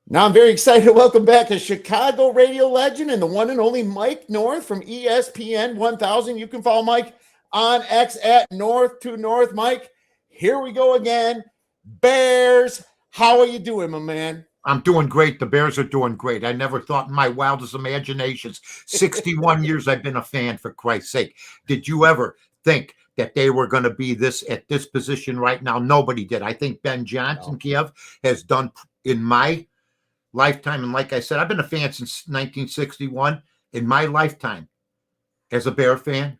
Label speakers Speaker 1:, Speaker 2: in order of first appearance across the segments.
Speaker 1: Now I'm very excited to welcome back a Chicago radio legend and the one and only Mike North from ESPN 1000. You can follow Mike on X at North to North. Mike, here we go again. Bears, how are you doing, my man?
Speaker 2: I'm doing great. The Bears are doing great. I never thought in my wildest imaginations, 61 years I've been a fan, for Christ's sake. Did you ever think that they were going to be this at this position right now? Nobody did. I think Ben Johnson, Kiev, has done in my lifetime. And like I said, I've been a fan since 1961. In my lifetime, as a Bear fan,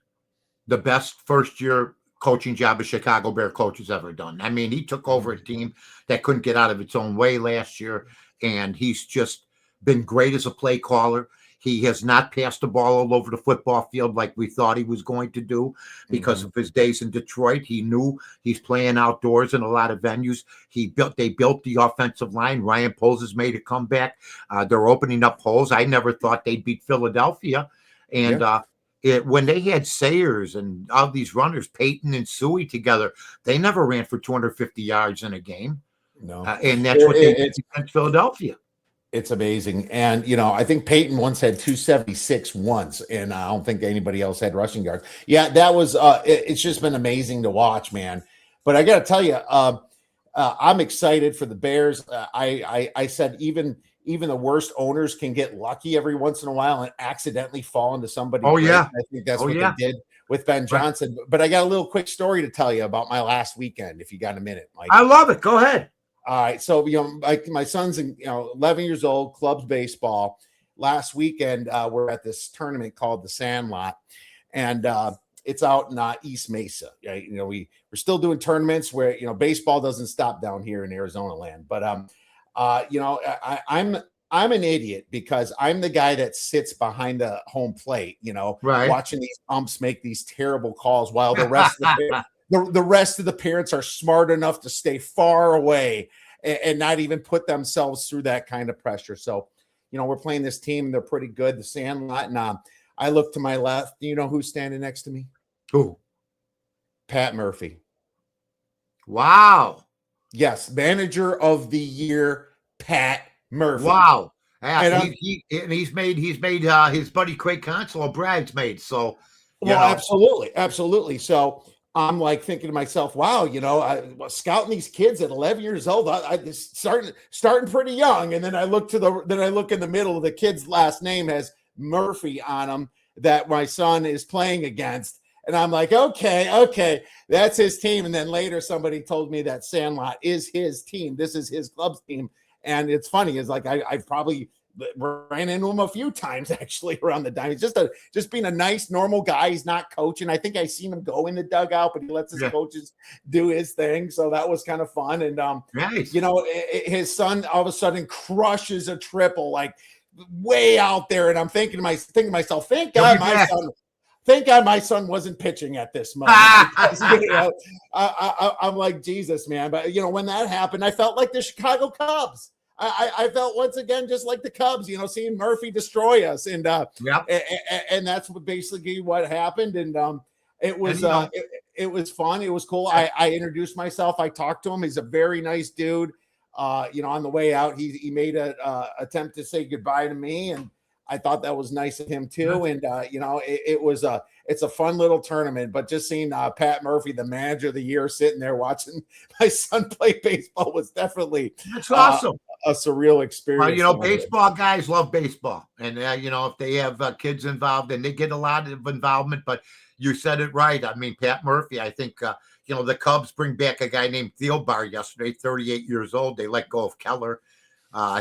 Speaker 2: the best first year coaching job a Chicago Bear coach has ever done. I mean, he took over a team that couldn't get out of its own way last year, and he's just been great as a play caller. He has not passed the ball all over the football field like we thought he was going to do because of his days in Detroit. He knew he's playing outdoors in a lot of venues. They built the offensive line. Ryan Poles has made a comeback. They're opening up holes. I never thought they'd beat Philadelphia. And when they had Sayers and all these runners, Peyton and Suey together, they never ran for 250 yards in a game.
Speaker 1: No.
Speaker 2: And that's what they did against Philadelphia.
Speaker 1: It's amazing. And, I think Peyton once had 276 once, and I don't think anybody else had rushing yards. Yeah, that was it's just been amazing to watch, man. But I got to tell you, I'm excited for the Bears. I said even the worst owners can get lucky every once in a while and accidentally fall into somebody.
Speaker 2: Oh,
Speaker 1: great.
Speaker 2: yeah.
Speaker 1: I think that's what they did with Ben Johnson. Right. But I got a little quick story to tell you about my last weekend, if you got a minute, Mike.
Speaker 2: I love it. Go ahead.
Speaker 1: All right. So, my son's 11 years old, clubs baseball. Last weekend, we're at this tournament called the Sandlot, and it's out in East Mesa. Right? We're still doing tournaments where, baseball doesn't stop down here in Arizona land. But, I'm an idiot because I'm the guy that sits behind the home plate, watching these umps make these terrible calls while the rest of the rest of the parents are smart enough to stay far away and not even put themselves through that kind of pressure. So, we're playing this team. They're pretty good, the Sandlot. And I look to my left. Do you know who's standing next to me?
Speaker 2: Who?
Speaker 1: Pat Murphy.
Speaker 2: Wow.
Speaker 1: Yes, manager of the year, Pat Murphy.
Speaker 2: Wow. And he's made his buddy Craig Console a bridesmaid. So,
Speaker 1: absolutely. So I'm like thinking to myself, wow, scouting these kids at 11 years old, I starting pretty young. And then I look in the middle, the kid's last name has Murphy on him that my son is playing against. And I'm like, okay, that's his team. And then later somebody told me that Sandlot is his team. This is his club's team. And it's funny, is like I probably ran into him a few times actually around the dime. He's just being a nice, normal guy. He's not coaching. I think I seen him go in the dugout, but he lets his coaches do his thing. So that was kind of fun. And
Speaker 2: nice.
Speaker 1: His son all of a sudden crushes a triple, like way out there. And I'm thinking to myself, thank God my son wasn't pitching at this moment. I'm like, Jesus, man. But when that happened, I felt like the Chicago Cubs. I felt once again just like the Cubs, seeing Murphy destroy us, and and that's basically what happened. And it was it was fun. It was cool. I introduced myself. I talked to him. He's a very nice dude. On the way out, he made an attempt to say goodbye to me, and I thought that was nice of him too. And it's a fun little tournament. But just seeing Pat Murphy, the manager of the year, sitting there watching my son play baseball was definitely
Speaker 2: awesome.
Speaker 1: A surreal experience.
Speaker 2: Baseball guys love baseball, and if they have kids involved, and they get a lot of involvement. But you said it right. I mean, Pat Murphy. I think the Cubs bring back a guy named Thielbar yesterday, 38 years old. They let go of Keller.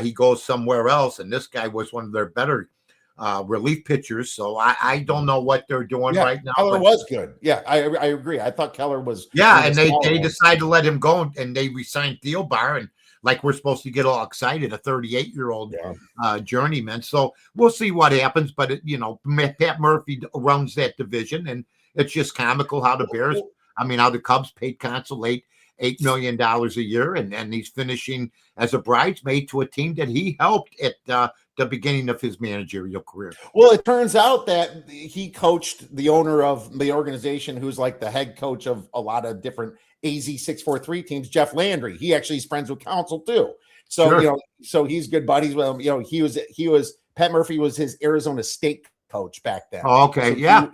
Speaker 2: He goes somewhere else, and this guy was one of their better relief pitchers. So I don't know what they're doing right now.
Speaker 1: Keller was good. Yeah, I agree. I thought Keller was.
Speaker 2: Yeah, and they decided to let him go, and they re-signed Thielbar, and like we're supposed to get all excited, a 38-year-old journeyman. So we'll see what happens. But Pat Murphy runs that division, and it's just comical how the Bears. How the Cubs paid Console $8 million a year, and he's finishing as a bridesmaid to a team that he helped at the beginning of his managerial career.
Speaker 1: Well, it turns out that he coached the owner of the organization, who's like the head coach of a lot of different AZ 643 teams, Jeff Landry. He actually is friends with Council too. So
Speaker 2: Sure.
Speaker 1: so he's good buddies with him. He was Pat Murphy was his Arizona State coach back then.
Speaker 2: Oh, okay.
Speaker 1: So
Speaker 2: Yeah.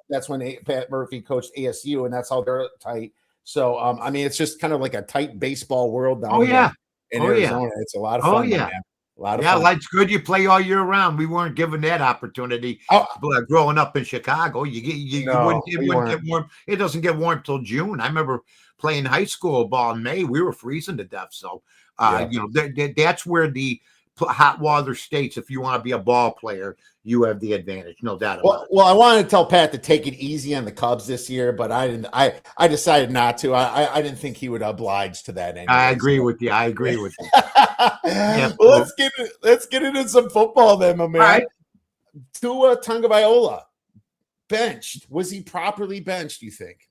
Speaker 1: that's when Pat Murphy coached ASU, and that's how they're tight. So I mean, it's just kind of like a tight baseball world
Speaker 2: Oh,
Speaker 1: down there
Speaker 2: yeah.
Speaker 1: in
Speaker 2: Oh, yeah.
Speaker 1: Arizona. It's a lot of
Speaker 2: Oh,
Speaker 1: fun, my
Speaker 2: yeah.
Speaker 1: man. A lot of
Speaker 2: Yeah,
Speaker 1: fun.
Speaker 2: that's good. You play all year round. We weren't given that opportunity.
Speaker 1: Oh,
Speaker 2: Growing up in Chicago, you
Speaker 1: no,
Speaker 2: wouldn't it
Speaker 1: we
Speaker 2: wouldn't get
Speaker 1: weren't.
Speaker 2: warm. It doesn't get warm till June. I remember playing high school ball in May. We were freezing to death. So,
Speaker 1: Yeah.
Speaker 2: that's where the hot water states. If you want to be a ball player, you have the advantage. No doubt about it.
Speaker 1: Well, I wanted to tell Pat to take it easy on the Cubs this year, but I didn't. I decided not to. I didn't think he would oblige to that anyway.
Speaker 2: I agree with you. I agree with you.
Speaker 1: Well, let's get into some football then, my man.
Speaker 2: All right.
Speaker 1: Tua Tagovailoa benched. Was he properly benched? You think?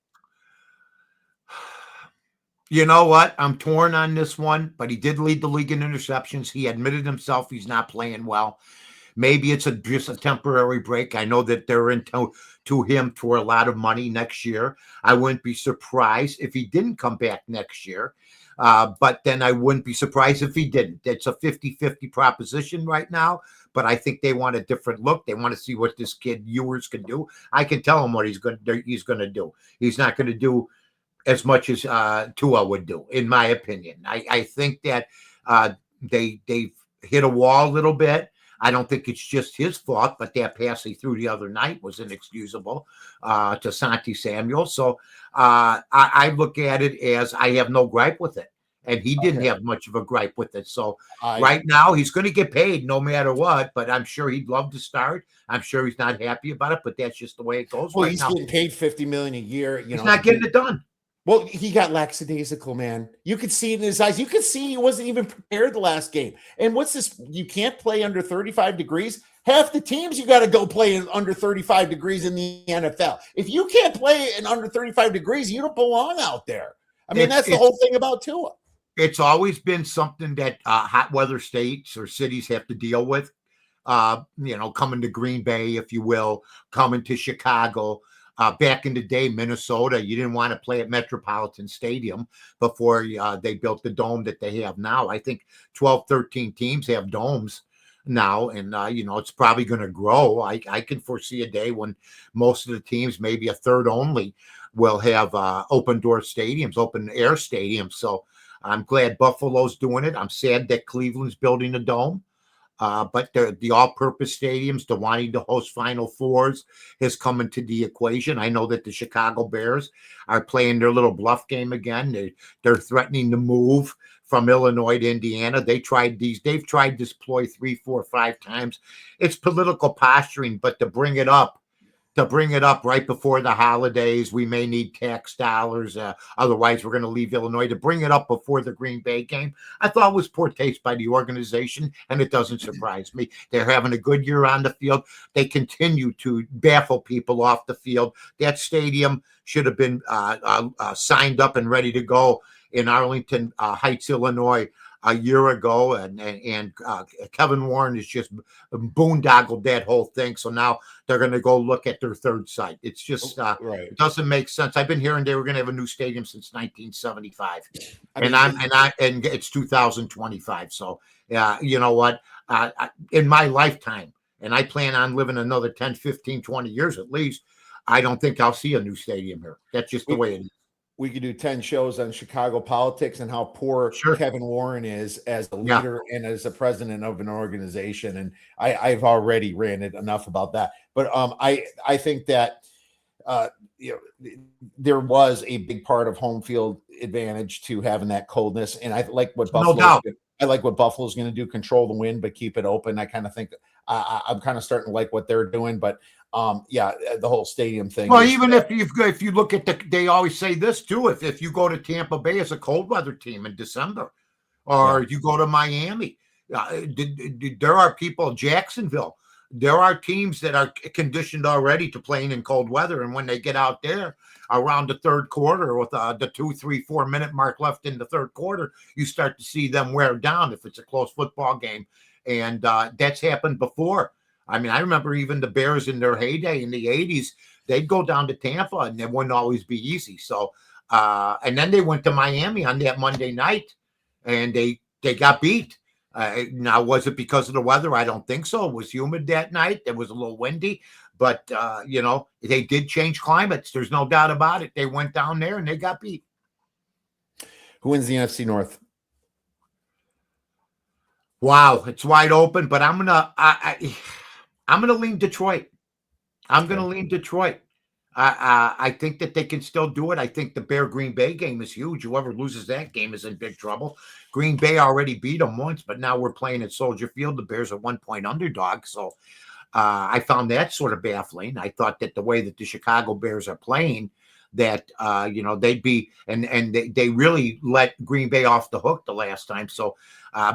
Speaker 2: You know what? I'm torn on this one, but he did lead the league in interceptions. He admitted himself he's not playing well. Maybe it's just a temporary break. I know that they're into to him for a lot of money next year. I wouldn't be surprised if he didn't come back next year. But then I wouldn't be surprised if he didn't. It's a 50-50 proposition right now, but I think they want a different look. They want to see what this kid Ewers can do. I can tell him what he's going to do. He's not going to do as much as Tua would do, in my opinion. I think that they've hit a wall a little bit. I don't think it's just his fault, but that pass he threw the other night was inexcusable to Santi Samuel. So I look at it as I have no gripe with it. And he didn't have much of a gripe with it. So right now he's going to get paid no matter what, but I'm sure he'd love to start. I'm sure he's not happy about it, but that's just the way it goes.
Speaker 1: Well,
Speaker 2: right
Speaker 1: he's
Speaker 2: now.
Speaker 1: getting paid $50 million a year.
Speaker 2: He's not getting it done.
Speaker 1: Well, he got lackadaisical, man. You could see it in his eyes. You could see he wasn't even prepared the last game. And what's this? You can't play under 35 degrees. Half the teams you got to go play in under 35 degrees in the NFL. If you can't play in under 35 degrees, you don't belong out there. I mean, that's the whole thing about Tua.
Speaker 2: It's always been something that hot weather states or cities have to deal with. Coming to Green Bay, if you will, coming to Chicago. Back in the day, Minnesota, you didn't want to play at Metropolitan Stadium before they built the dome that they have now. I think 12, 13 teams have domes now, and it's probably going to grow. I can foresee a day when most of the teams, maybe a third only, will have open door stadiums, open air stadiums. So I'm glad Buffalo's doing it. I'm sad that Cleveland's building a dome. But the all-purpose stadiums, the wanting to host Final Fours has come into the equation. I know that the Chicago Bears are playing their little bluff game again. They're threatening to move from Illinois to Indiana. They've tried this ploy 3, 4, 5 times. It's political posturing, but to bring it up right before the holidays, we may need tax dollars. Otherwise, we're going to leave Illinois. To bring it up before the Green Bay game, I thought was poor taste by the organization, and it doesn't surprise me. They're having a good year on the field. They continue to baffle people off the field. That stadium should have been signed up and ready to go in Arlington Heights, Illinois, a year ago, and Kevin Warren has just boondoggled that whole thing. So now they're going to go look at their third site. It's just It doesn't make sense. I've been hearing they were going to have a new stadium since 1975, and it's 2025. So you know what? In my lifetime, and I plan on living another 10, 15, 20 years at least, I don't think I'll see a new stadium here. That's just the way it is.
Speaker 1: We could do 10 shows on Chicago politics and how poor Kevin Warren is as a leader and as a president of an organization. And I've already ranted enough about that. But I think that there was a big part of home field advantage to having that coldness. And I like what Buffalo's going to do, control the wind, but keep it open. I kind of think I'm kind of starting to like what they're doing, but the whole stadium thing.
Speaker 2: Well, even if you look at they always say this too. If you go to Tampa Bay as a cold weather team in December, or you go to Miami, there are people, Jacksonville. There are teams that are conditioned already to playing in cold weather, and when they get out there around the third quarter with the 2, 3, 4 minute mark left in the third quarter, you start to see them wear down if it's a close football game, and that's happened before. I mean, I remember even the Bears in their heyday in the 80s, they'd go down to Tampa and it wouldn't always be easy. So, and then they went to Miami on that Monday night and they they got beat. Now, was it because of the weather? I don't think so. It was humid that night. It was a little windy, but they did change climates. There's no doubt about it. They went down there and they got beat.
Speaker 1: Who wins the NFC North?
Speaker 2: Wow, it's wide open, but I'm gonna lean Detroit. I'm going to lean Detroit. I think that they can still do it. I think the Bear Green Bay game is huge. Whoever loses that game is in big trouble. Green Bay already beat them once, but now we're playing at Soldier Field. The Bears are 1-point underdog. So I found that sort of baffling. I thought that the way that the Chicago Bears are playing, that they'd be and they really let Green Bay off the hook the last time. So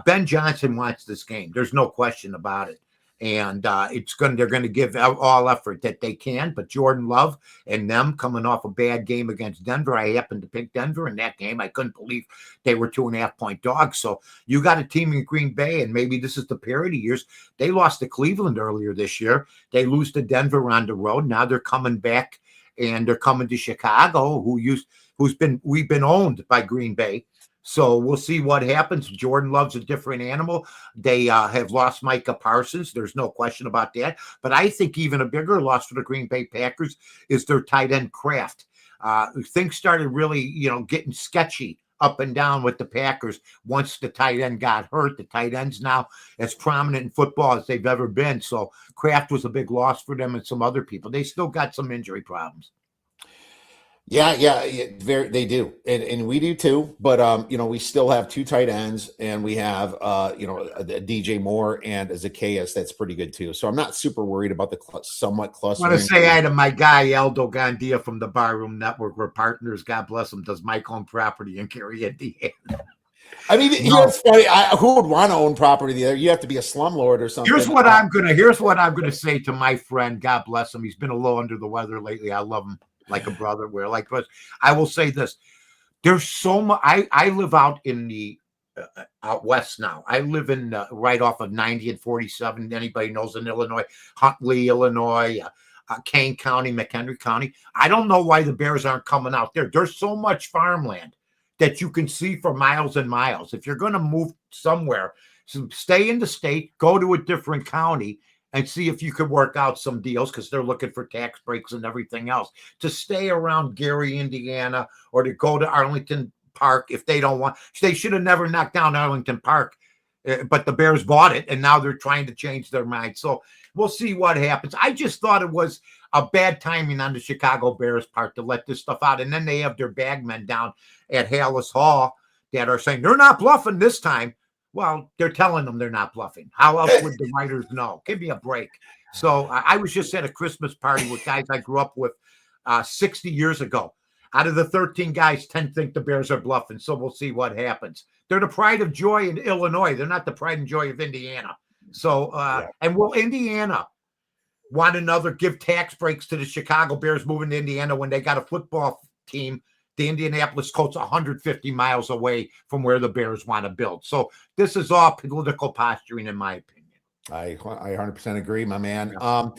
Speaker 2: Ben Johnson wants this game. There's no question about it. And they're going to give all effort that they can. But Jordan Love and them coming off a bad game against Denver, I happened to pick Denver in that game. I couldn't believe they were 2.5-point dogs. So you got a team in Green Bay, and maybe this is the parity years. They lost to Cleveland earlier this year. They lose to Denver on the road. Now they're coming back, and they're coming to Chicago, we've been owned by Green Bay. So we'll see what happens. Jordan Love's a different animal. They have lost Micah Parsons. There's no question about that. But I think even a bigger loss for the Green Bay Packers is their tight end Kraft. Things started really, getting sketchy up and down with the Packers once the tight end got hurt. The tight end's now as prominent in football as they've ever been. So Kraft was a big loss for them and some other people. They still got some injury problems.
Speaker 1: Yeah, they do, and we do too. But we still have 2 tight ends, and we have DJ Moore and Zacchaeus. That's pretty good too. So I'm not super worried about the somewhat cluster.
Speaker 2: I want to say hi to my guy Aldo Gandia from the Barroom Network. We're partners. God bless him. Does Mike own property in Gary, Indiana?
Speaker 1: I mean, it's funny. Who would want to own property there? You have to be a slumlord or something.
Speaker 2: Here's what I'm gonna say to my friend. God bless him. He's been a little under the weather lately. I love him like a brother. But I will say this: there's so much. I live out in the out west now. I live in right off of 90 and 47. Anybody knows in Illinois, Huntley, Illinois, Kane County, McHenry County. I don't know why the Bears aren't coming out there. There's so much farmland that you can see for miles and miles. If you're going to move somewhere, so stay in the state, go to a different county, and see if you could work out some deals, because they're looking for tax breaks and everything else. To stay around Gary, Indiana, or to go to Arlington Park if they don't want. They should have never knocked down Arlington Park, but the Bears bought it, and now they're trying to change their mind. So we'll see what happens. I just thought it was a bad timing on the Chicago Bears' part to let this stuff out. And then they have their bagmen down at Hallis Hall that are saying they're not bluffing this time. Well, they're telling them they're not bluffing. How else would the writers know? Give me a break. So I was just at a Christmas party with guys I grew up with 60 years ago. Out of the 13 guys, 10 think the Bears are bluffing. So we'll see what happens. They're the pride of joy in Illinois. They're not the pride and joy of Indiana. So, and will Indiana want another give tax breaks to the Chicago Bears moving to Indiana when they got a football team? The Indianapolis Colts 150 miles away from where the Bears want to build. So this is all political posturing, in my opinion.
Speaker 1: I 100% agree, my man. Yeah.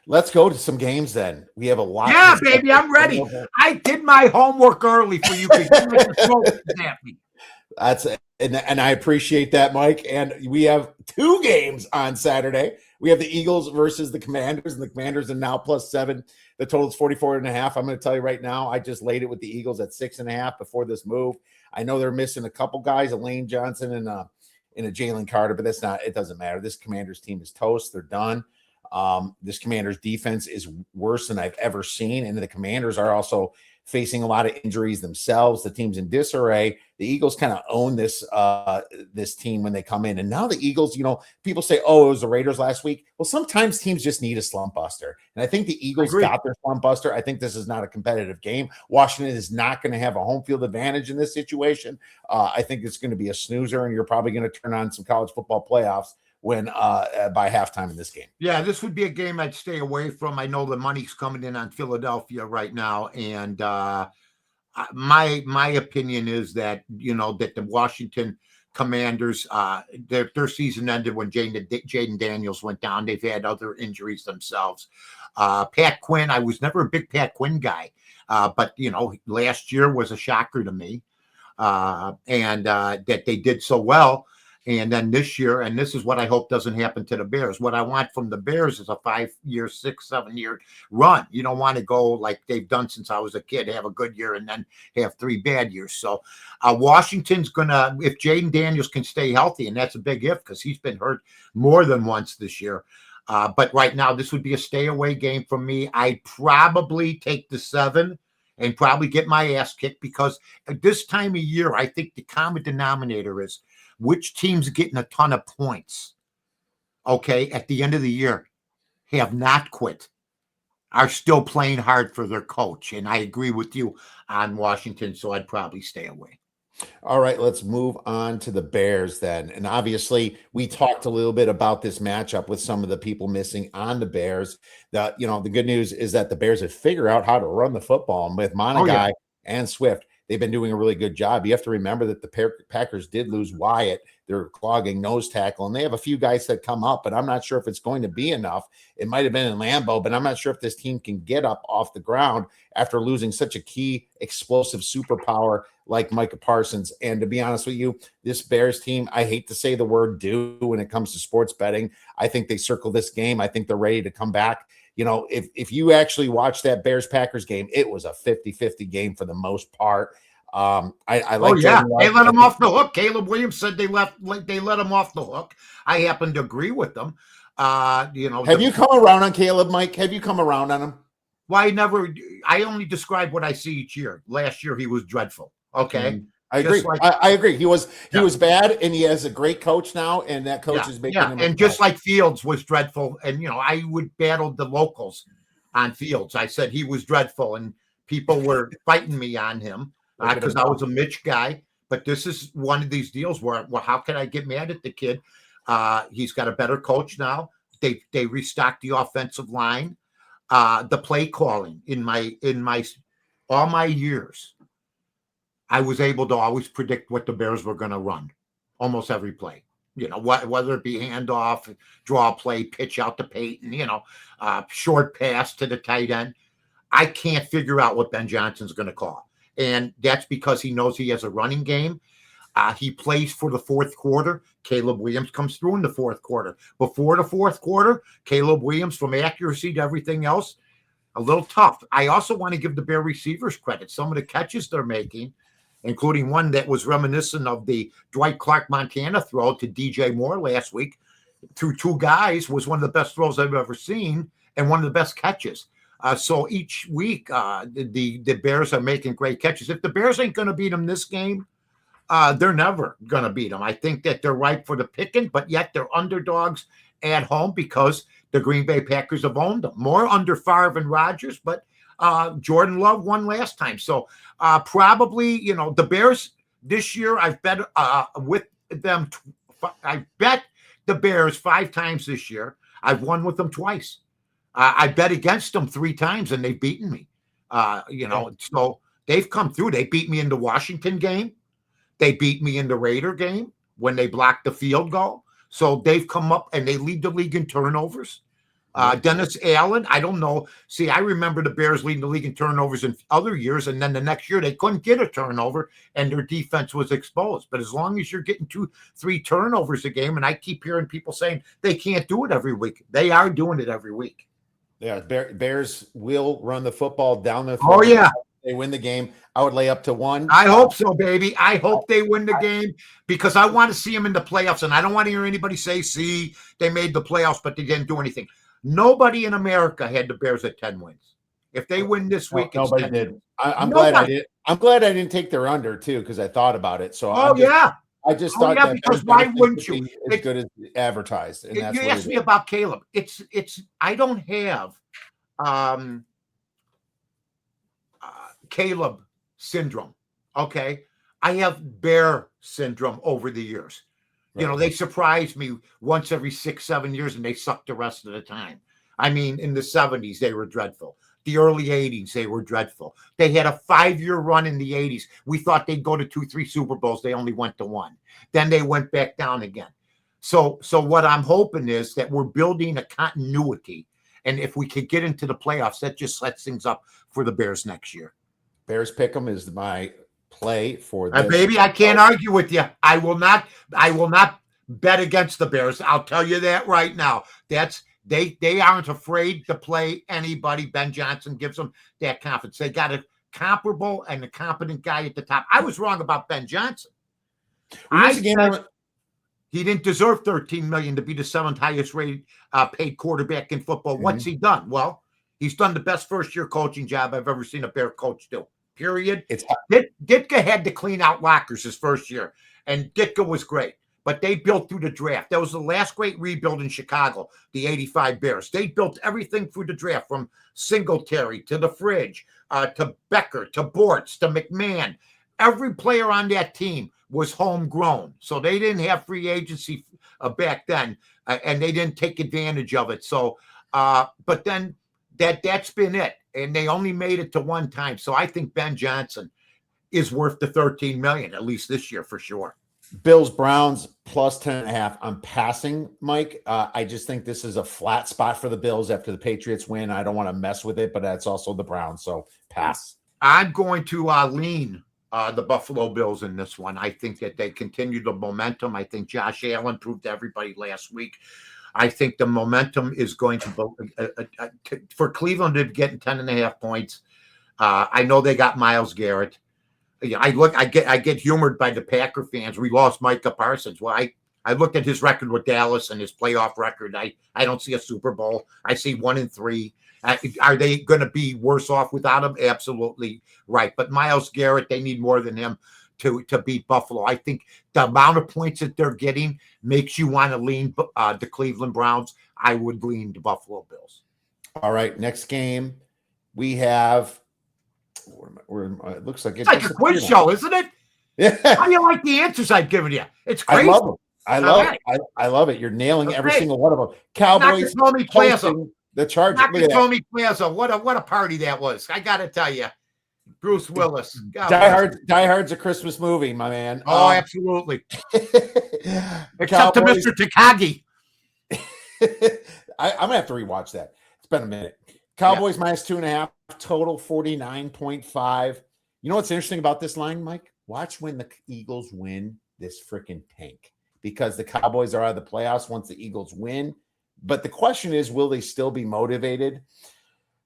Speaker 1: Let's go to some games then. We have a lot.
Speaker 2: Yeah, baby, I'm ready. I did my homework early for you.
Speaker 1: That's and I appreciate that, Mike. And we have 2 games on Saturday. We have the Eagles versus the Commanders, and the Commanders are now +7. The total is 44.5. I'm going to tell you right now, I just laid it with the Eagles at 6.5 before this move. I know they're missing a couple guys, a Lane Johnson and a Jalen Carter, but it doesn't matter. This Commanders team is toast. They're done. This Commanders defense is worse than I've ever seen. And the Commanders are also facing a lot of injuries themselves. The team's in disarray. The Eagles kind of own this team when they come in. And now the Eagles, people say, oh, it was the Raiders last week. Well, sometimes teams just need a slump buster. And I think the Eagles got their slump buster. I think this is not a competitive game. Washington is not going to have a home field advantage in this situation. I think it's going to be a snoozer, and you're probably going to turn on some college football playoffs when by halftime in this game.
Speaker 2: Yeah, this would be a game I'd stay away from. I know the money's coming in on Philadelphia right now, and my opinion is that that the Washington Commanders their season ended when Jaden Daniels went down. They've had other injuries themselves. Pat Quinn, I was never a big Pat Quinn guy, but last year was a shocker to me. and that they did so well. And then this year, and this is what I hope doesn't happen to the Bears. What I want from the Bears is a 5-year, 6, 7-year run. You don't want to go like they've done since I was a kid, have a good year and then have 3 bad years. So Washington's gonna, if Jaden Daniels can stay healthy, and that's a big if because he's been hurt more than once this year. But right now, this would be a stay away game for me. I'd probably take the 7 and probably get my ass kicked because at this time of year, I think the common denominator is which team's getting a ton of points, okay, at the end of the year, have not quit, are still playing hard for their coach. And I agree with you on Washington, so I'd probably stay away.
Speaker 1: All right, let's move on to the Bears then. And obviously, we talked a little bit about this matchup with some of the people missing on the Bears. The good news is that the Bears have figured out how to run the football. And with Monagai and Swift, they've been doing a really good job. You have to remember that the Packers did lose Wyatt. They're clogging nose tackle, and they have a few guys that come up, but I'm not sure if it's going to be enough. It might have been in Lambeau, but I'm not sure if this team can get up off the ground after losing such a key explosive superpower like Micah Parsons. And to be honest with you, this Bears team, I hate to say the word do when it comes to sports betting. I think they circle this game. I think they're ready to come back. If you actually watch that Bears-Packers game, it was a 50-50 game for the most part. I like.
Speaker 2: They let him off the hook. Caleb Williams said they let him off the hook. I happen to agree with them.
Speaker 1: Have you come around on Caleb, Mike? Have you come around on him?
Speaker 2: Well, I only describe what I see each year. Last year he was dreadful. Okay.
Speaker 1: I agree. I agree. He was bad, and he has a great coach now, and that coach is making him.
Speaker 2: And just like Fields was dreadful, and I would battle the locals on Fields. I said he was dreadful, and people were fighting me on him because I was a Mitch guy. But this is one of these deals where, well, how can I get mad at the kid? He's got a better coach now. They restocked the offensive line, the play calling in my all my years. I was able to always predict what the Bears were going to run almost every play, whether it be handoff, draw play, pitch out to Peyton, short pass to the tight end. I can't figure out what Ben Johnson's going to call. And that's because he knows he has a running game. He plays for the fourth quarter. Caleb Williams comes through in the fourth quarter. Before the fourth quarter, Caleb Williams, from accuracy to everything else, a little tough. I also want to give the Bear receivers credit. Some of the catches they're making, including one that was reminiscent of the Dwight Clark Montana throw to DJ Moore last week through 2 guys, was one of the best throws I've ever seen and one of the best catches. So each week, the Bears are making great catches. If the Bears ain't going to beat them this game, they're never going to beat them. I think that they're ripe for the picking, but yet they're underdogs at home because the Green Bay Packers have owned them. More under Favre and Rodgers, but Jordan Love won last time. So probably, the Bears this year, I've bet with them. I bet the Bears 5 times this year. I've won with them twice. I bet against them 3 times and they've beaten me. So they've come through. They beat me in the Washington game. They beat me in the Raider game when they blocked the field goal. So they've come up and they lead the league in turnovers. Dennis Allen, I don't know. See, I remember the Bears leading the league in turnovers in other years, and then the next year they couldn't get a turnover, and their defense was exposed. But as long as you're getting 2-3 turnovers a game, and I keep hearing people saying they can't do it every week, they are doing it every week.
Speaker 1: Yeah, Bears will run the football down the
Speaker 2: field. Oh, yeah.
Speaker 1: They win the game. I would lay up to 1.
Speaker 2: I hope so, baby. I hope they win the game because I want to see them in the playoffs, and I don't want to hear anybody say, see, they made the playoffs, but they didn't do anything. Nobody in America had the Bears at 10 wins. If they win this week,
Speaker 1: nobody did. I'm glad I did. I'm glad I didn't take their under too because I thought about it. So I just thought that
Speaker 2: because why wouldn't you?
Speaker 1: As good as advertised. And that's
Speaker 2: you asked me about Caleb. It's I don't have Caleb syndrome. Okay, I have Bear syndrome over the years. Right. They surprise me once every 6-7 years and they suck the rest of the time. I mean, in the 70s, they were dreadful. The early 80s, they were dreadful. They had a 5-year run in the 80s. We thought they'd go to 2-3 Super Bowls. They only went to 1. Then they went back down again. So what I'm hoping is that we're building a continuity. And if we could get into the playoffs, that just sets things up for the Bears next year.
Speaker 1: Bears Pick'em is my play for this.
Speaker 2: Baby, I can't argue with you. I will not bet against the Bears. I'll tell you that right now. They aren't afraid to play anybody. Ben Johnson gives them that confidence. They got a comparable and a competent guy at the top. I was wrong about Ben Johnson. He didn't deserve $13 million to be the seventh highest rated paid quarterback in football. Mm-hmm. What's he done? Well, he's done the best first-year coaching job I've ever seen a Bear coach do. Period. Ditka had to clean out lockers his first year, and Ditka was great. But they built through the draft. That was the last great rebuild in Chicago, the 85 Bears. They built everything through the draft, from Singletary to the Fridge, to Becker, to Bortz, to McMahon. Every player on that team was homegrown. So they didn't have free agency back then, and they didn't take advantage of it. So, but then that's been it. And they only made it to one time. So I think Ben Johnson is worth the $13 million, at least this year for sure.
Speaker 1: Bills, Browns plus 10.5. I'm passing, Mike. I just think this is a flat spot for the Bills after the Patriots win. I don't want to mess with it, but that's also the Browns. So pass.
Speaker 2: I'm going to lean the Buffalo Bills in this one. I think that they continue the momentum. I think Josh Allen proved to everybody last week. I think the momentum is going to for Cleveland to get 10.5 points. I know they got Myles Garrett. I get humored by the Packer fans. We lost Micah Parsons. Well, I looked at his record with Dallas and his playoff record. I don't see a Super Bowl. I see 1-3. Are they going to be worse off without him? Absolutely right. But Myles Garrett, they need more than him to beat Buffalo. I think the amount of points that they're getting makes you want to lean the Cleveland Browns. I would lean the Buffalo Bills.
Speaker 1: All right, next game we have. It looks like
Speaker 2: it's like a quiz show, isn't it?
Speaker 1: Yeah.
Speaker 2: How do you like the answers I've given you? It's crazy.
Speaker 1: I love it. You're nailing every single one of them. Cowboys hosting the Chargers.
Speaker 2: Tony Plaza. What a party that was. I got to tell you. Bruce Willis.
Speaker 1: Die Hard's a Christmas movie, my man.
Speaker 2: Oh, absolutely. Except to Mr. Takagi.
Speaker 1: I'm gonna have to rewatch that. It's been a minute. Cowboys minus 2.5, total 49.5. You know what's interesting about this line, Mike? Watch when the Eagles win this freaking tank, because the Cowboys are out of the playoffs once the Eagles win. But the question is, will they still be motivated?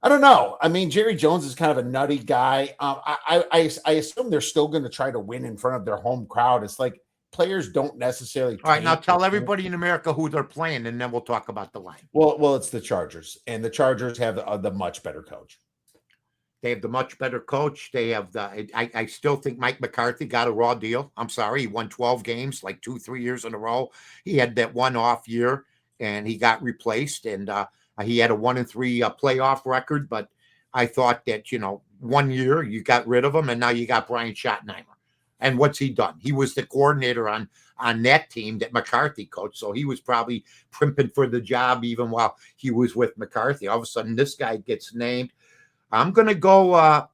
Speaker 1: I don't know. I mean, Jerry Jones is kind of a nutty guy. I assume they're still going to try to win in front of their home crowd. It's like players don't necessarily.
Speaker 2: All right, now tell everybody in America who they're playing, and then we'll talk about the line.
Speaker 1: Well, it's the Chargers, and the Chargers have the much better coach.
Speaker 2: They have the much better coach. They have the. I still think Mike McCarthy got a raw deal. I'm sorry, he won 12 games like 2-3 years in a row. He had that one off year, and he got replaced, and he had a 1-3 playoff record. But I thought that 1 year you got rid of him, and now you got Brian Schottenheimer. And what's he done? He was the coordinator on that team that McCarthy coached. So he was probably primping for the job even while he was with McCarthy. All of a sudden, this guy gets named. I'm gonna go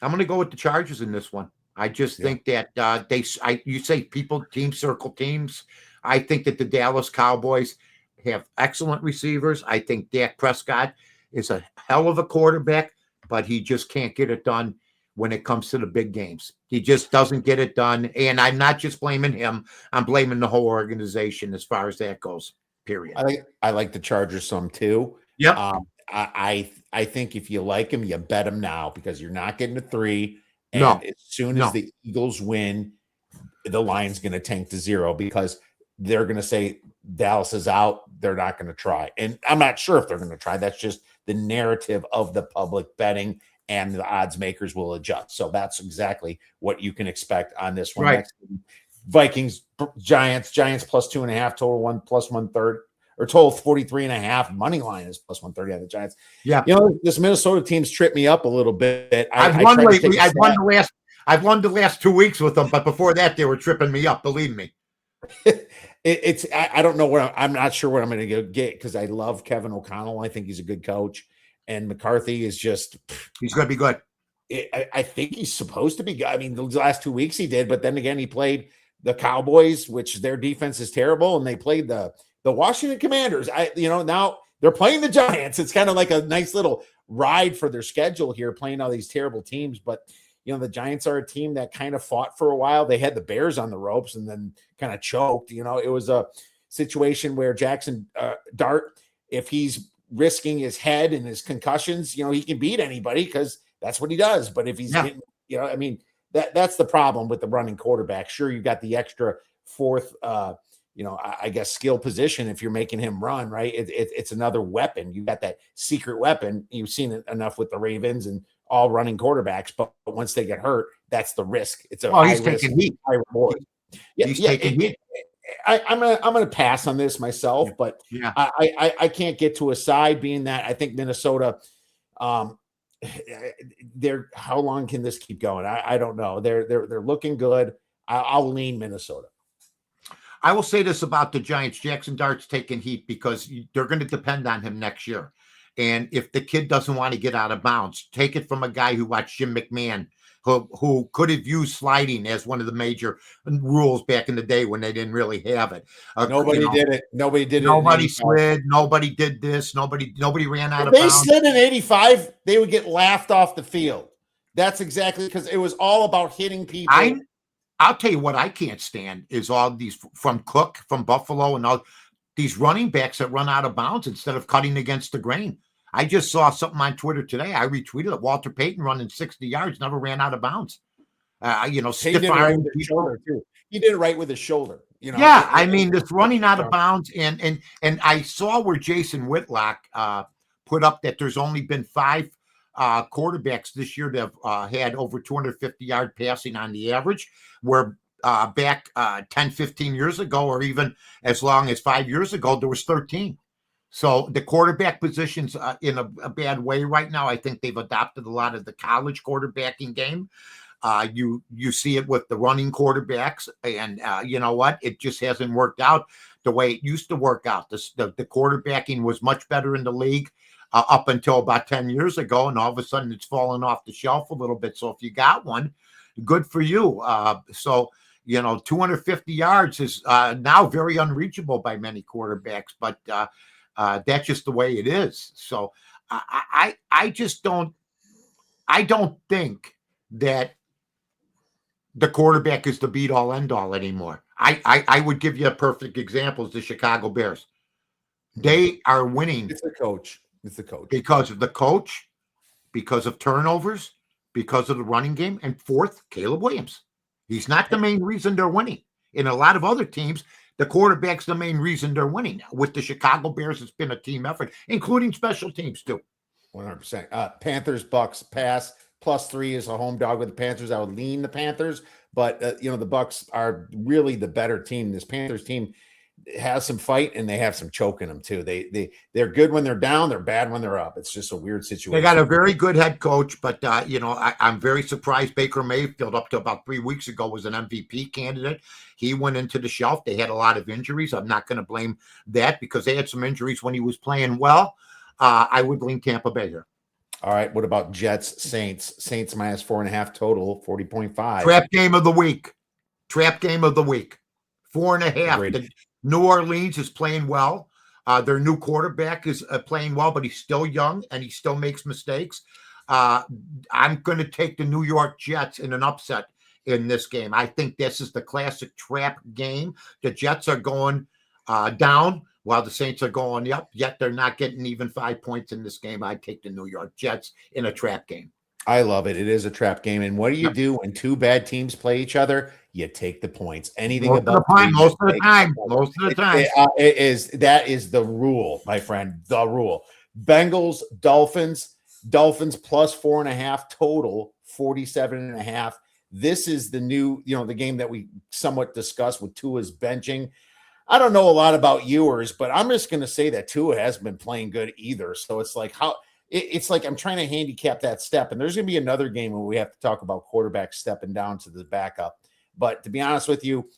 Speaker 2: with the Chargers in this one. I just think that you say teams circle teams. I think that the Dallas Cowboys have excellent receivers. I think Dak Prescott is a hell of a quarterback, but he just can't get it done when it comes to the big games. He just doesn't get it done. And I'm not just blaming him. I'm blaming the whole organization as far as that goes, period.
Speaker 1: I like the Chargers some too.
Speaker 2: Yeah.
Speaker 1: I think if you like him, you bet him now, because you're not getting a 3. And as soon as the Eagles win, the line's going to tank to 0, because they're going to say Dallas is out. They're not going to try. And I'm not sure if they're going to try. That's just the narrative of the public betting, and the odds makers will adjust. So that's exactly what you can expect on this one.
Speaker 2: Right.
Speaker 1: Vikings, Giants plus 2.5, total 1 plus 1/3, or total 43.5. Money line is plus 130 on the Giants.
Speaker 2: Yeah.
Speaker 1: This Minnesota team's tripped me up a little bit.
Speaker 2: I've won lately. I've won the last 2 weeks with them, but before that, they were tripping me up. Believe me.
Speaker 1: I don't know what I'm not sure what I'm going to get, because I love Kevin O'Connell. I think he's a good coach, and McCarthy is just,
Speaker 2: he's going to be good.
Speaker 1: I think he's supposed to be good. I mean, the last 2 weeks he did, but then again, he played the Cowboys, which their defense is terrible, and they played the Washington Commanders. Now they're playing the Giants. It's kind of like a nice little ride for their schedule here, playing all these terrible teams. But the Giants are a team that kind of fought for a while. They had the Bears on the ropes and then kind of choked. It was a situation where Jackson Dart, if he's risking his head and his concussions, he can beat anybody because that's what he does. But if he's getting, that's the problem with the running quarterback. Sure, you got the extra fourth, I guess skill position if you're making him run, right? It's another weapon. You got that secret weapon. You've seen it enough with the Ravens and all running quarterbacks, but once they get hurt, that's the risk. It's a high risk, high reward.
Speaker 2: He's taking heat.
Speaker 1: I'm gonna pass on this myself, but I can't get to a side, being that I think Minnesota. How long can this keep going? I don't know. They're looking good. I'll lean Minnesota.
Speaker 2: I will say this about the Giants. Jackson Dart's taking heat because they're going to depend on him next year. And if the kid doesn't want to get out of bounds, take it from a guy who watched Jim McMahon, who could have used sliding as one of the major rules back in the day when they didn't really have it.
Speaker 1: Nobody did it. Nobody did it.
Speaker 2: Nobody slid. Nobody did this. Nobody ran out of
Speaker 1: bounds.
Speaker 2: They
Speaker 1: slid in 85, they would get laughed off the field. That's exactly because it was all about hitting people.
Speaker 2: I'll tell you what I can't stand is all these from Cook, from Buffalo, and all these running backs that run out of bounds instead of cutting against the grain. I just saw something on Twitter today. I retweeted it. Walter Payton running 60 yards, never ran out of bounds. Stiff arm
Speaker 1: shoulder too. He did it right with his shoulder.
Speaker 2: Yeah, I mean, this running out of bounds, and I saw where Jason Whitlock put up that there's only been 5 quarterbacks this year that have had over 250-yard passing on the average, where back 10, 15 years ago, or even as long as 5 years ago, there was 13. So the quarterback position's in a bad way right now. I think they've adopted a lot of the college quarterbacking game. You see it with the running quarterbacks, and you know what? It just hasn't worked out the way it used to work out. The quarterbacking was much better in the league up until about 10 years ago, and all of a sudden it's fallen off the shelf a little bit. So if you got one, good for you. 250 yards is now very unreachable by many quarterbacks, but that's just the way it is. So I just don't think that the quarterback is the beat all end all anymore. I would give you a perfect example is the Chicago Bears. They are winning.
Speaker 1: It's the coach.
Speaker 2: Because of the coach, because of turnovers, because of the running game, and fourth, Caleb Williams. He's not the main reason they're winning. In a lot of other teams, the quarterback's the main reason they're winning. With the Chicago Bears, it's been a team effort, including special teams too.
Speaker 1: 100%. Panthers, Bucks pass. +3 is a home dog with the Panthers. I would lean the Panthers, but the Bucks are really the better team. This Panthers team has some fight, and they have some choke in them too. They're good when they're down. They're bad when they're up. It's just a weird situation.
Speaker 2: They got a very good head coach, but I'm very surprised. Baker Mayfield, up to about 3 weeks ago, was an MVP candidate. He went into the shelf. They had a lot of injuries. I'm not going to blame that because they had some injuries when he was playing well. I would lean Tampa Bay here.
Speaker 1: All right. What about Jets, Saints? Saints -4.5 total, 40.5.
Speaker 2: Trap game of the week. 4.5. New Orleans is playing well. Their new quarterback is playing well, but he's still young and he still makes mistakes. I'm going to take the New York Jets in an upset in this game. I think this is the classic trap game. The Jets are going down while the Saints are going up, yet they're not getting even 5 points in this game. I take the New York Jets in a trap game.
Speaker 1: I love it. It is a trap game. And what do you do when two bad teams play each other? You take the points. Anything
Speaker 2: most
Speaker 1: above
Speaker 2: most of the time.
Speaker 1: That is the rule, my friend. The rule. Bengals, Dolphins +4.5 total, 47.5. This is the new, the game that we somewhat discussed with Tua's benching. I don't know a lot about yours, but I'm just going to say that Tua hasn't been playing good either. So it's like it's like I'm trying to handicap that step. And there's going to be another game where we have to talk about quarterbacks stepping down to the backup. But to be honest with you,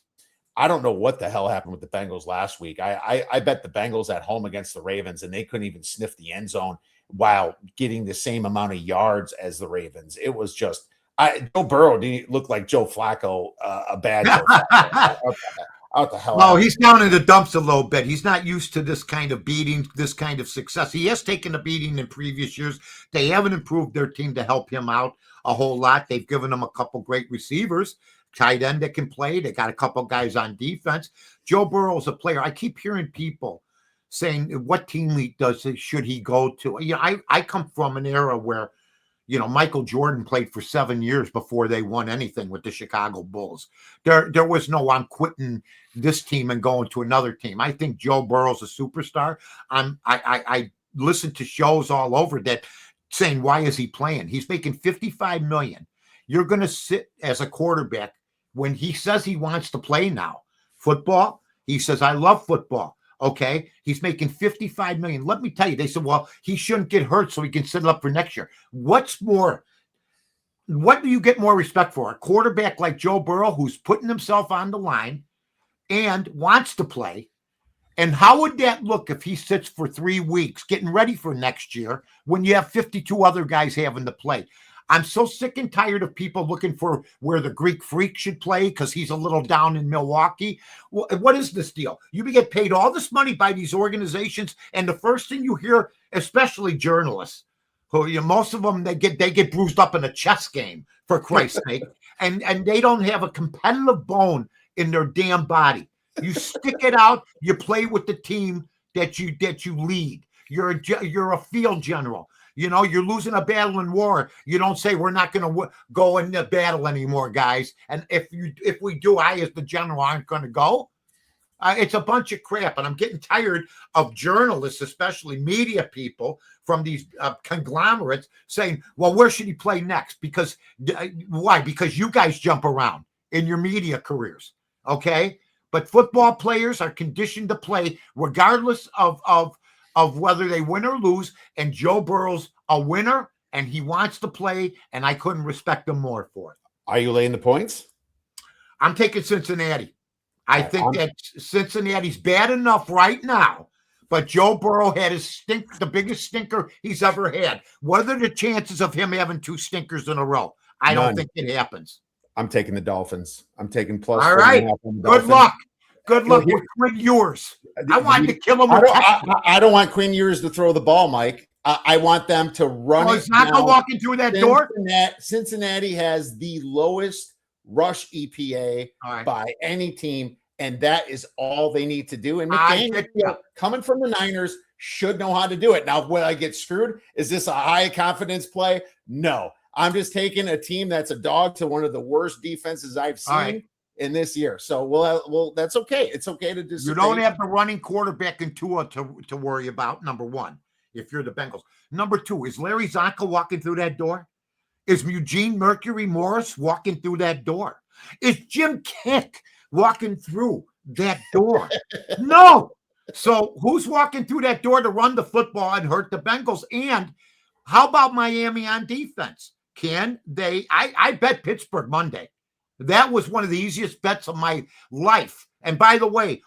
Speaker 1: I don't know what the hell happened with the Bengals last week. I bet the Bengals at home against the Ravens, and they couldn't even sniff the end zone while getting the same amount of yards as the Ravens. It was just Joe Burrow didn't look like Joe Flacco, a bad Joe Flacco. out the hell
Speaker 2: Well,
Speaker 1: out.
Speaker 2: he's down in the dumps a little bit. He's not used to this kind of beating, this kind of success. He has taken a beating in previous years. They haven't improved their team to help him out a whole lot. They've given him a couple great receivers, tight end that can play. They got a couple guys on defense. Joe Burrow's a player. I keep hearing people saying, what team should he go to? You know, I come from an era where, you know, Michael Jordan played for 7 years before they won anything with the Chicago Bulls. There was no, I'm quitting this team and going to another team. I think Joe Burrow's a superstar. I listen to shows all over that saying, why is he playing? He's making $55 million. You're going to sit as a quarterback when he says he wants to play now. Football, he says, I love football. Okay, he's making $55 million. Let me tell you, they said, well, he shouldn't get hurt so he can set it up for next year. What do you get more respect for? A quarterback like Joe Burrow, who's putting himself on the line and wants to play. And how would that look if he sits for 3 weeks getting ready for next year when you have 52 other guys having to play? I'm so sick and tired of people looking for where the Greek Freak should play because he's a little down in Milwaukee. What is this deal? You get paid all this money by these organizations, and the first thing you hear, especially journalists, who most of them they get bruised up in a chess game, for Christ's sake, and they don't have a competitive bone in their damn body. You stick it out. You play with the team that you lead. You're a field general. You know, you're losing a battle in war. You don't say we're not going to go in the battle anymore, guys. And if we do, I as the general aren't going to go. It's a bunch of crap, and I'm getting tired of journalists, especially media people from these conglomerates, saying, "Well, where should he play next?" Because why? Because you guys jump around in your media careers, okay? But football players are conditioned to play regardless of whether they win or lose, and Joe Burrow's a winner, and he wants to play, and I couldn't respect him more for it.
Speaker 1: Are you laying the points?
Speaker 2: I'm taking Cincinnati. I think that Cincinnati's bad enough right now, but Joe Burrow had the biggest stinker he's ever had. What are the chances of him having 2 stinkers in a row? I don't think it happens.
Speaker 1: I'm taking the Dolphins. I'm taking plus.
Speaker 2: All right. Good luck. Good luck with Quinn Ewers. I want to kill him.
Speaker 1: I don't want Quinn Ewers to throw the ball, Mike. I want them to run it.
Speaker 2: He's not going to walk into that door?
Speaker 1: Cincinnati has the lowest rush EPA by any team, and that is all they need to do. And McDaniel, coming from the Niners, should know how to do it. Now, will I get screwed? Is this a high confidence play? No. I'm just taking a team that's a dog to one of the worst defenses I've seen in this year. So, well, that's okay. It's okay to disagree.
Speaker 2: You don't have the running quarterback in Tua to worry about, number one, if you're the Bengals. Number two, is Larry Zonka walking through that door? Is Eugene Mercury Morris walking through that door? Is Jim Kick walking through that door? No. So who's walking through that door to run the football and hurt the Bengals? And how about Miami on defense? Can they? I bet Pittsburgh Monday. That was one of the easiest bets of my life. And by the way,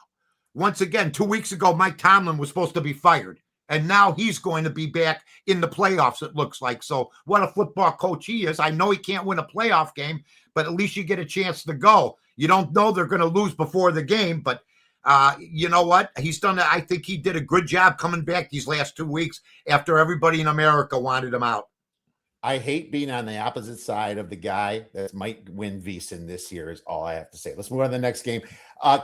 Speaker 2: once again, 2 weeks ago, Mike Tomlin was supposed to be fired. And now he's going to be back in the playoffs, it looks like. So what a football coach he is. I know he can't win a playoff game, but at least you get a chance to go. You don't know they're going to lose before the game, but you know what? He's done it. I think he did a good job coming back these last 2 weeks after everybody in America wanted him out.
Speaker 1: I hate being on the opposite side of the guy that might win VSiN this year is all I have to say. Let's move on to the next game.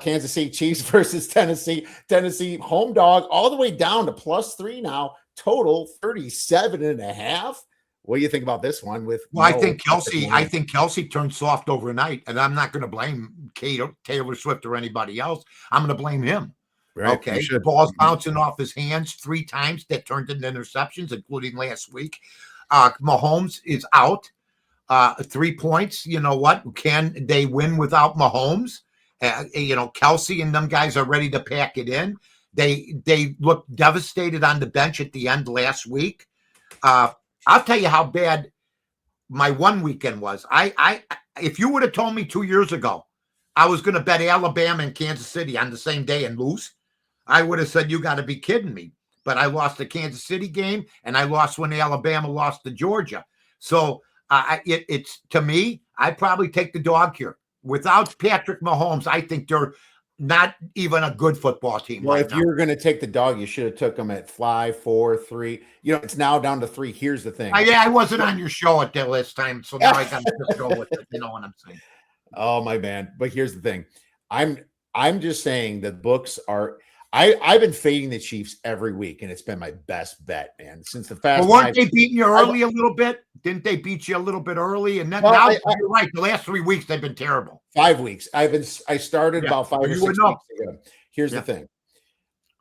Speaker 1: Kansas City Chiefs versus Tennessee. Tennessee home dog all the way down to +3 now. Total 37.5. What do you think about this one?
Speaker 2: I think Kelsey turned soft overnight, and I'm not going to blame Taylor Swift or anybody else. I'm going to blame him.
Speaker 1: Right,
Speaker 2: okay, the ball's bouncing off his hands 3 times that turned into interceptions, including last week. Mahomes is out. 3 points. You know what? Can they win without Mahomes? Kelsey and them guys are ready to pack it in. They looked devastated on the bench at the end last week. I'll tell you how bad my one weekend was. If you would have told me 2 years ago I was going to bet Alabama and Kansas City on the same day and lose, I would have said, you got to be kidding me. But I lost the Kansas City game, and I lost when Alabama lost to Georgia. So it's to me, I'd probably take the dog here. Without Patrick Mahomes, I think they're not even a good football team
Speaker 1: Well,
Speaker 2: right
Speaker 1: if
Speaker 2: now.
Speaker 1: you were going to take the dog, you should have took them at 5, 4, 3. It's now down to 3. Here's the thing.
Speaker 2: Yeah, I wasn't on your show at that last time, so now I got to just go with it. You know what I'm saying?
Speaker 1: Oh my man. But here's the thing. I'm just saying that books are I've been fading the Chiefs every week, and it's been my best bet, man. Since the fast.
Speaker 2: Well, weren't they beating you early a little bit? Didn't they beat you a little bit early? And then now you're right. The last 3 weeks they've been terrible.
Speaker 1: 5 weeks. I started about 5 or 6 weeks ago. Here's the thing.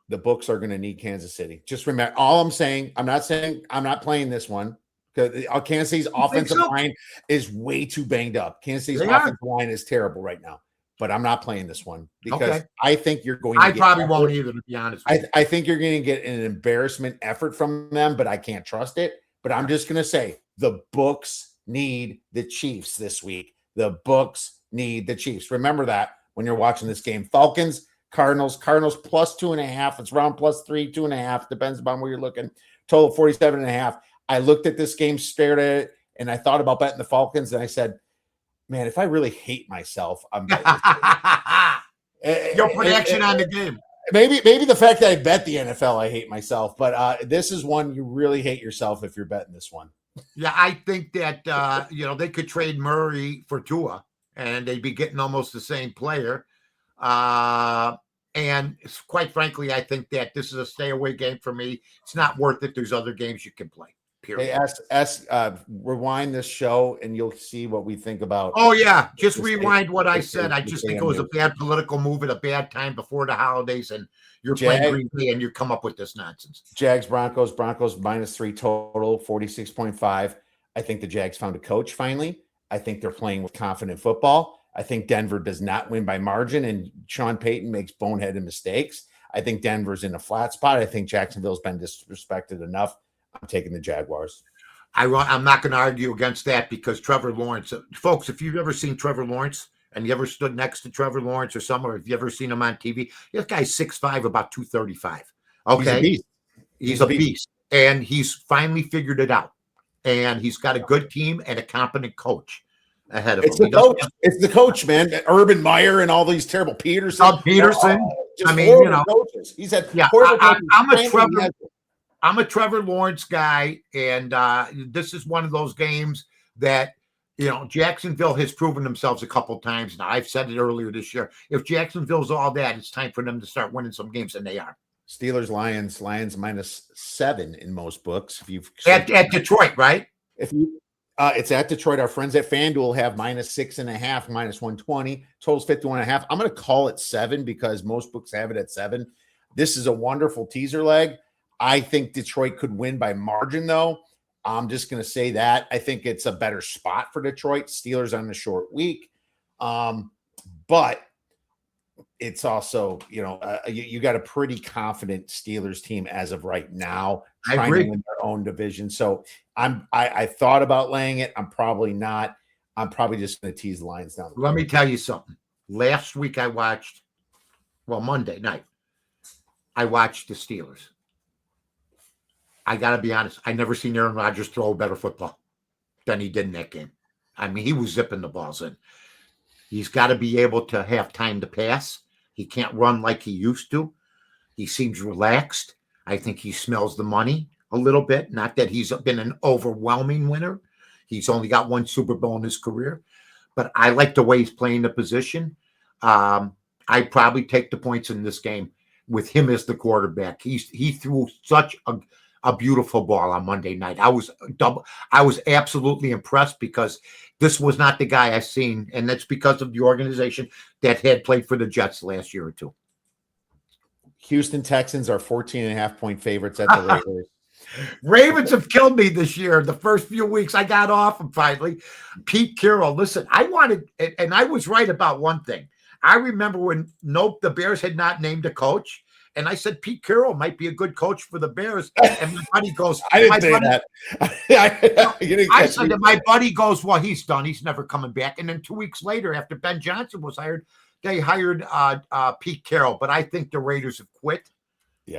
Speaker 1: The books are going to need Kansas City. Just remember, all I'm saying, I'm not playing this one because Kansas City's offensive line is way too banged up. Kansas City's offensive line is terrible right now. But I'm not playing this one because I think you're going to
Speaker 2: I probably won't either, to be honest with you.
Speaker 1: I think you're going to get an embarrassment effort from them, but I can't trust it. But I'm just going to say the books need the Chiefs this week. The books need the Chiefs. Remember that when you're watching this game. Falcons, Cardinals plus 2.5. It's round plus 3, 2.5. Depends upon where you're looking. Total 47.5. I looked at this game, stared at it, and I thought about betting the Falcons, and I said, man, if I really hate myself, I'm betting
Speaker 2: your prediction on the game.
Speaker 1: Maybe the fact that I bet the NFL, I hate myself, but this is one you really hate yourself if you're betting this one.
Speaker 2: Yeah, I think that they could trade Murray for Tua, and they'd be getting almost the same player. And quite frankly, I think that this is a stay away game for me. It's not worth it. There's other games you can play.
Speaker 1: Hey, rewind this show and you'll see what we think about.
Speaker 2: Oh yeah, just rewind what I said. I just think it was a bad political move at a bad time before the holidays, and you're playing Green Bay and you come up with this nonsense.
Speaker 1: Jags, Broncos -3 total, 46.5. I think the Jags found a coach finally. I think they're playing with confident football. I think Denver does not win by margin, and Sean Payton makes boneheaded mistakes. I think Denver's in a flat spot. I think Jacksonville's been disrespected enough. I'm taking the Jaguars.
Speaker 2: I'm not going to argue against that because Trevor Lawrence, folks, if you've ever seen Trevor Lawrence and you ever stood next to Trevor Lawrence or somewhere, if you ever seen him on TV, this guy's 6'5", about 235. Okay. He's a beast. And he's finally figured it out. And he's got a good team and a competent coach ahead of him.
Speaker 1: It's the coach, man. Urban Meyer and all these terrible Peterson.
Speaker 2: Coaches.
Speaker 1: He's had
Speaker 2: I'm a Trevor Lawrence guy, and this is one of those games that, Jacksonville has proven themselves a couple times. Now, I've said it earlier this year. If Jacksonville's all that, it's time for them to start winning some games, and they are.
Speaker 1: Steelers, Lions -7 in most books. If you've
Speaker 2: at Detroit, right?
Speaker 1: It's at Detroit. Our friends at FanDuel have -6.5, -120. Totals 51.5. I'm going to call it 7 because most books have it at 7. This is a wonderful teaser leg. I think Detroit could win by margin, though. I'm just going to say that. I think it's a better spot for Detroit. Steelers on the short week. But it's also, you got a pretty confident Steelers team as of right now, trying to win their own division. So I thought about laying it. I'm probably not. I'm probably just going to tease the Lions down.
Speaker 2: Let me tell you something. Last week I watched, Monday night, I watched the Steelers. I got to be honest. I never seen Aaron Rodgers throw a better football than he did in that game. I mean, he was zipping the balls in. He's got to be able to have time to pass. He can't run like he used to. He seems relaxed. I think he smells the money a little bit. Not that he's been an overwhelming winner. He's only got one Super Bowl in his career. But I like the way he's playing the position. I'd probably take the points in this game with him as the quarterback. He threw such a beautiful ball on Monday night. I was absolutely impressed because this was not the guy I seen, and that's because of the organization that had played for the Jets last year or two.
Speaker 1: Houston Texans are 14.5-point favorites at the Raiders.
Speaker 2: Ravens have killed me this year. The first few weeks I got off and finally. Pete Carroll, listen, I wanted, and I was right about one thing. I remember when the Bears had not named a coach. And I said, Pete Carroll might be a good coach for the Bears. And my buddy goes,
Speaker 1: I didn't say that.
Speaker 2: I said that my buddy goes, well, he's done. He's never coming back. And then 2 weeks later, after Ben Johnson was hired, they hired Pete Carroll. But I think the Raiders have quit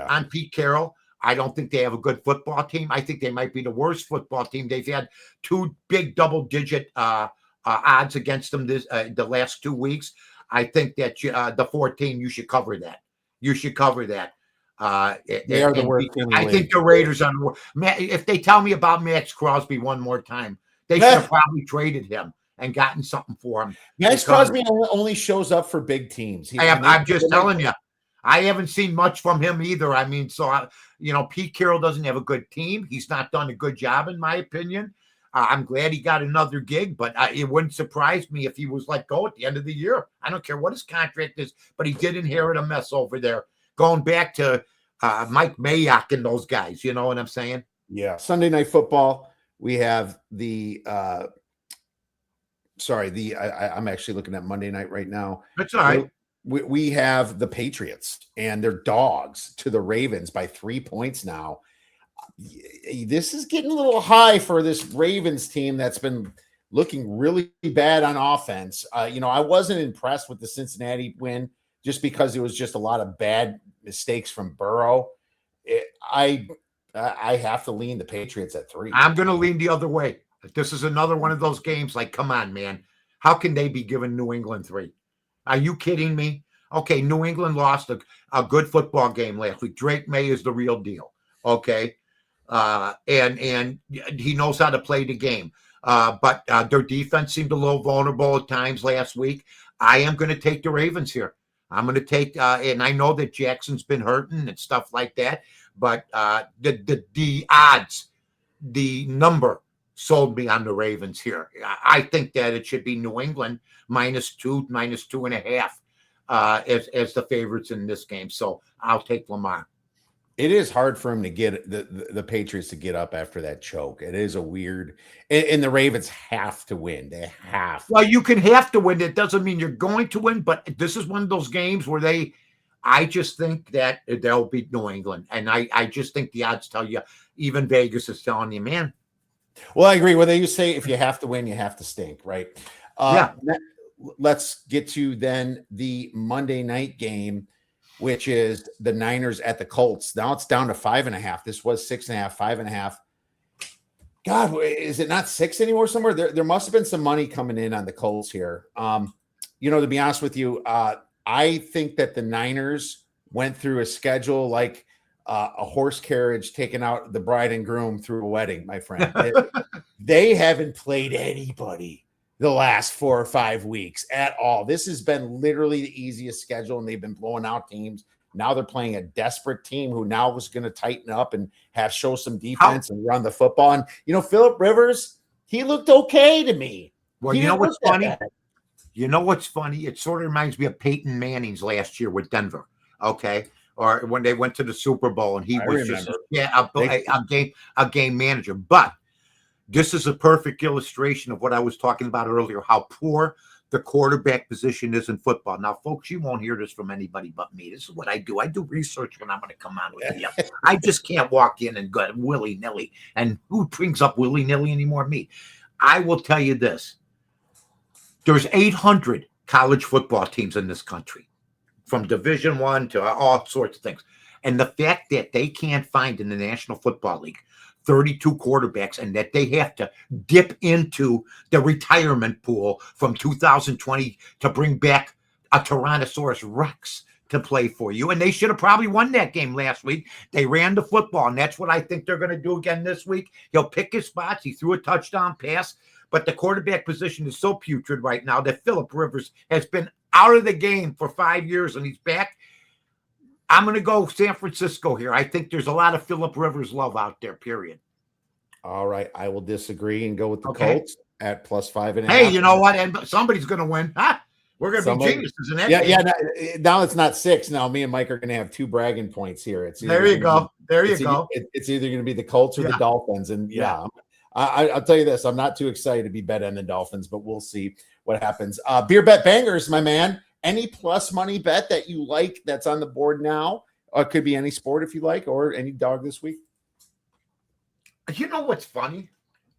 Speaker 2: on Pete Carroll. I don't think they have a good football team. I think they might be the worst football team. They've had 2 big double-digit odds against them the last 2 weeks. I think that the 14, you should cover that. You should cover that.
Speaker 1: They are the worst team in the
Speaker 2: I think
Speaker 1: league.
Speaker 2: the Raiders are. If they tell me about Max Crosby one more time, they should have probably traded him and gotten something for him.
Speaker 1: Max Crosby only shows up for big teams.
Speaker 2: I'm just telling you. I haven't seen much from him either. I mean, Pete Carroll doesn't have a good team. He's not done a good job, in my opinion. I'm glad he got another gig, but it wouldn't surprise me if he was let go at the end of the year. I don't care what his contract is, but he did inherit a mess over there. Going back to Mike Mayock and those guys, you know what I'm saying?
Speaker 1: Yeah. Sunday Night Football, we have I'm actually looking at Monday night right now.
Speaker 2: That's all right.
Speaker 1: We have the Patriots, and they're dogs to the Ravens by 3 points now. This is getting a little high for this Ravens team that's been looking really bad on offense. I wasn't impressed with the Cincinnati win just because it was just a lot of bad mistakes from Burrow. I have to lean the Patriots at 3.
Speaker 2: I'm going to lean the other way. This is another one of those games like, come on, man. How can they be giving New England 3? Are you kidding me? Okay, New England lost a good football game last week. Drake May is the real deal. Okay. And he knows how to play the game. But their defense seemed a little vulnerable at times last week. I am going to take the Ravens here. I'm going to take, and I know that Jackson's been hurting and stuff like that, but the odds, the number sold me on the Ravens here. I think that it should be New England -2, -2.5 as the favorites in this game. So I'll take Lamar.
Speaker 1: It is hard for him to get the Patriots to get up after that choke. It is a weird, and the Ravens have to win. They have.
Speaker 2: Well, you can have to win. It doesn't mean you're going to win, but this is one of those games where I just think that they'll beat New England. And I just think the odds tell you, even Vegas is telling you, man.
Speaker 1: Well, I agree. Whether you say if you have to win, you have to stink, right?
Speaker 2: Yeah.
Speaker 1: Let's get to then the Monday night game, which is the Niners at the Colts. Now it's down to 5.5. This was 6.5, 5.5. God, is it not 6 anymore somewhere? There must have been some money coming in on the Colts here. To be honest with you, I think that the Niners went through a schedule like a horse carriage taking out the bride and groom through a wedding, my friend. They haven't played anybody the last 4 or 5 weeks at all. This has been literally the easiest schedule, and they've been blowing out teams. Now they're playing a desperate team who now was going to tighten up and show some defense and run the football. And, Phillip Rivers, he looked okay to me.
Speaker 2: Well, you know what's funny? You know what's funny? It sort of reminds me of Peyton Manning's last year with Denver, okay? Or when they went to the Super Bowl, and he was just a game manager. But this is a perfect illustration of what I was talking about earlier, how poor the quarterback position is in football. Now, folks, you won't hear this from anybody but me. This is what I do. I do research when I'm going to come on with you. I just can't walk in and go willy-nilly. And who brings up willy-nilly anymore? Me. I will tell you this. There's 800 college football teams in this country, from Division I to all sorts of things. And the fact that they can't find in the National Football League 32 quarterbacks, and that they have to dip into the retirement pool from 2020 to bring back a Tyrannosaurus Rex to play for you. And they should have probably won that game last week. They ran the football, and that's what I think they're going to do again this week. He'll pick his spots. He threw a touchdown pass, but the quarterback position is so putrid right now that Phillip Rivers has been out of the game for 5 years, and he's back. I'm going to go San Francisco here. I think there's a lot of Phillip Rivers love out there, period.
Speaker 1: All right. I will disagree and go with the Colts at +5.5.
Speaker 2: Hey, you know what? And somebody's going to win. We're going to be geniuses in that game.
Speaker 1: Yeah. Now it's not 6. Now me and Mike are going to have 2 bragging points here.
Speaker 2: There you go.
Speaker 1: It's either going to be the Colts or the Dolphins. And I'll tell you this. I'm not too excited to be bet on the Dolphins, but we'll see what happens. Beer bet bangers, my man. Any plus money bet that you like that's on the board now? It could be any sport if you like, or any dog this week.
Speaker 2: You know what's funny?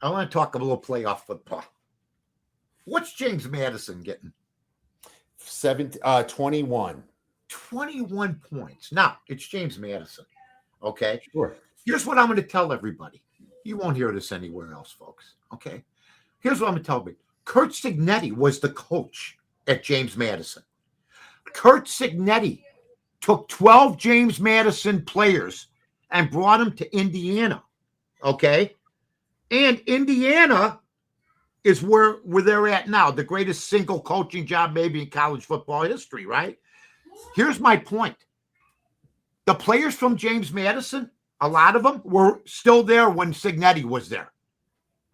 Speaker 2: I want to talk a little playoff football. What's James Madison getting?
Speaker 1: 21.
Speaker 2: 21 points. Now, it's James Madison. Okay?
Speaker 1: Sure.
Speaker 2: Here's what I'm going to tell everybody. You won't hear this anywhere else, folks. Okay? Here's what I'm going to tell everybody. Kurt Signetti was the coach at James Madison. Kurt Signetti took 12 James Madison players and brought them to Indiana. Okay. And Indiana is where they're at now, the greatest single coaching job maybe in college football history, right? Here's my point. The players from James Madison, a lot of them were still there when Signetti was there.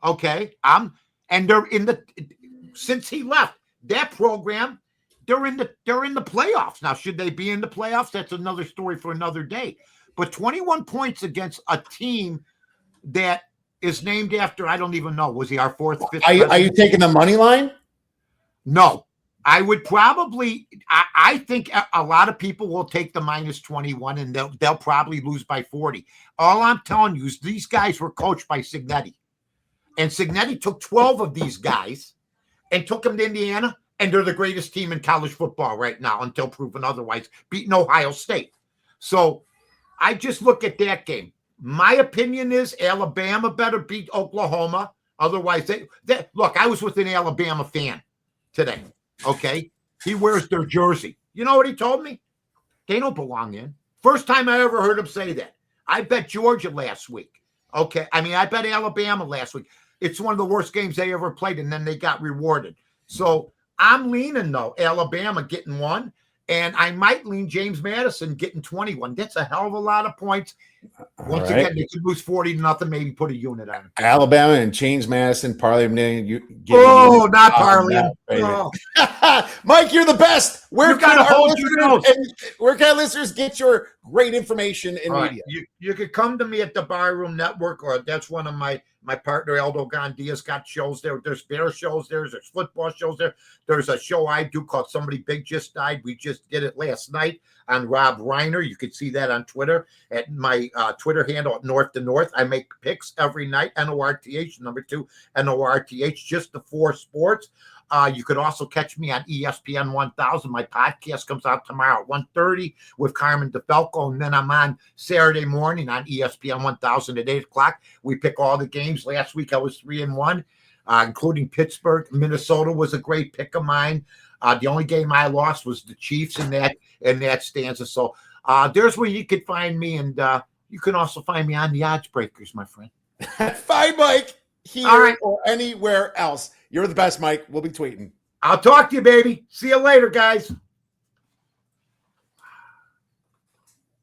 Speaker 2: Okay. And they're since he left that program, they're in the playoffs. Now, should they be in the playoffs? That's another story for another day. But 21 points against a team that is named after, I don't even know. Was he our fourth, fifth?
Speaker 1: Are you taking the money line?
Speaker 2: No. I would probably, I think a lot of people will take the minus 21 and they'll probably lose by 40. All I'm telling you is these guys were coached by Signetti. And Signetti took 12 of these guys and took them to Indiana, and they're the greatest team in college football right now until proven otherwise, beating Ohio State. So I just look at that game. My opinion is Alabama better beat Oklahoma. Otherwise, look, I was with an Alabama fan today. Okay. He wears their jersey. You know what he told me? They don't belong in. First time I ever heard him say that. I bet Georgia last week. Okay. I mean, I bet Alabama last week. It's one of the worst games they ever played, and then they got rewarded. So I'm leaning, though, Alabama getting one, and I might lean James Madison getting 21. That's a hell of a lot of points. Once again, they could lose 40-0, maybe put a unit on.
Speaker 1: Alabama and James Madison, parlay million.
Speaker 2: Not parlay.
Speaker 1: Oh. Mike, you're the best. Where can our listeners get your great information in media?
Speaker 2: You could come to me at the Barroom Network, or that's one of my partner, Aldo Gandia's got shows there. There's bear shows there. There's football shows there. There's a show I do called Somebody Big Just Died. We just did it last night on Rob Reiner. You can see that on Twitter at my Twitter handle at North to North. I make picks every night, NORTH, number 2, NORTH, just the 4 sports. You could also catch me on ESPN 1000. My podcast comes out tomorrow at 1:30 with Carmen DeFalco, and then I'm on Saturday morning on ESPN 1000 at 8 o'clock. We pick all the games. Last week I was 3-1, including Pittsburgh. Minnesota was a great pick of mine. The only game I lost was the Chiefs in that stanza. So there's where you could find me, and you can also find me on the Odds Breakers, my friend.
Speaker 1: Find Mike here or anywhere else. You're the best, Mike. We'll be tweeting.
Speaker 2: I'll talk to you, baby. See you later, guys.